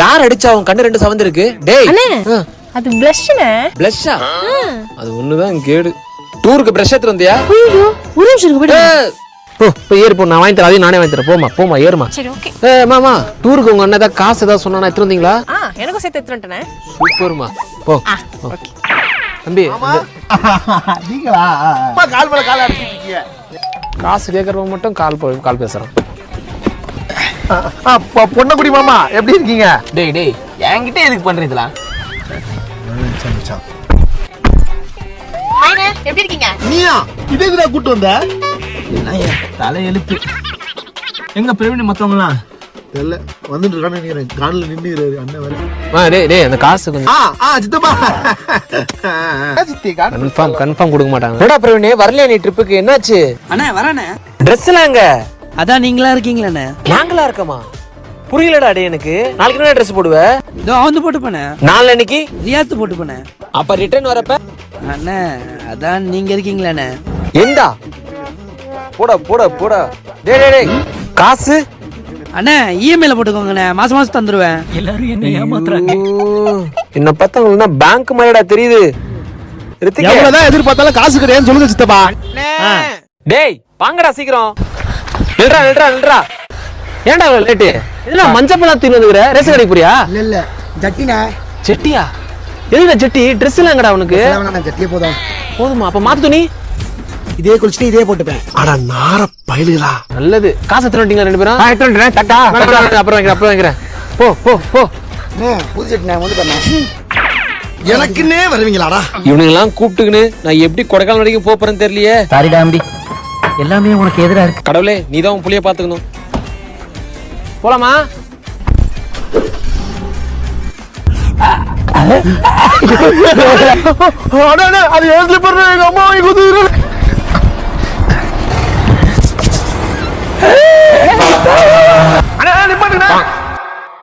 யார் அடிச்சா அவன் கண்ணு ரெண்டு சவந்து இருக்கு? டேய் அது ப்ளஷ்னே. ப்ளஷ்ஷா? அது ஒண்ணுதான் கேடு. டூருக்கு பிரஷ் எடுத்து வந்தியா? ஐயோ ஒரு நிமிஷம் இருக்கு போடு. போ ஏறு போ, நான் வாங்கி தரேன். அதையும் நானே வாங்கி தரேன். போமா ஏறுமா. சரி ஓகே. மாமா டூருக்கு உங்க அண்ணன் காசு ஏதாவது சொன்னா எடுத்து வந்தீங்களா? எனக்கும் சேர்த்து எடுத்து வந்துட்டேனே. சூப்பர்மா. போ. ஓகே. தம்பி நீங்களா கால் மேல கால் அடிச்சிட்டீங்க. காசு கேட்கறவங்க மட்டும் கால் பேசுறான். பொன்னக்குடி மாமா எப்படி இருக்கீங்க? டேய் என்கிட்ட எதுக்கு பண்றீங்களா? ஹாய்ண்ணே, எப்படி இருக்கீங்க? நீயா இதே இதுல கூட்டு வந்த? தலை எழுத்து. எங்க பிரவீன் மத்தவங்களாம் தெரியல வந்துட்டு இருக்கானு நினைக்கிறேன். கான்ல நின்னுறாரு அண்ணன் வேற. டேய் அந்த காசு கொஞ்சம் சித்தப்பா சித்தி கன்ஃபார்ம் கொடுக்க மாட்டாங்க. என்னடா பிரவீனே வரலையா நீ ட்ரிப்புக்கு? என்னாச்சு? அண்ணே வரானே. Dress எல்லாம் எங்க? அதான் நீங்களா இருக்கீங்களாண்ணே. நாங்களா இருக்கமா? புரியலடா டே எனக்கு. நாளைக்கு என்ன ட்ரெஸ் போடுவ? இதோ வந்து போட்டு போனே. நாளைக்கு ரியாத்து போட்டு போனே. அப்ப ரிட்டர்ன் வரப்ப அண்ணே அதான் நீங்க இருக்கீங்களாண்ணே. எந்தா போட டேய் காசு அண்ணே இஎம்ஐல போட்டுக்கோங்கண்ணே. மாசம் மாசம் தந்துருவேன். எல்லாரும் என்ன ஏமாத்துறாங்க. என்ன பார்த்தா பேங்க் மாதிரிடா தெரியுது. எவ்வளவுதான் எதிர்பார்த்தாலும் காசு கிடையாதுன்னு சொல்லுங்க சித்தப்பா. டேய் வாங்கடா சீக்கிரம். நில்றா ஏன்டா லேட்டு? இதெல்லாம் மஞ்சப்பழம் தூக்கி வந்துக்கிற. ரேஸ் கடைக்கு போறியா? இல்ல ஜட்டினா. செட்டியா? எதுடா செட்டி? ட்ரெஸ் எல்லாம் எங்கடா உனக்கு? ஜட்டியே போதுமா? அப்ப மாத்து துணி இதே குளிச்சுட்டு இதே போட்டுப்பேன். அட நார பயலுகளா. நல்லது. காசு எத்தனை வந்தீங்க ரெண்டு பேரும்? அப்புறம் வைக்கிறேன். போ புது சட்டி நான் வந்து பண்ணேன். எனக்குன்னே வருவீங்களாடா? இவனுங்கெல்லாம் கூப்பிட்டுக்கின்னு நான் எப்படி கொடைக்கானல் வரைக்கும் போறேன்னு தெரியலையே. சாரிடாம்பி எல்லாமே உனக்கு எதிரா இருக்கு. கடவுளே நீதான் உன் புள்ளைய பாத்துக்கணும். போலாமா? அது ஏன் எங்க அம்மா வாங்கி கொடுத்து நிப்பாட்டுங்க.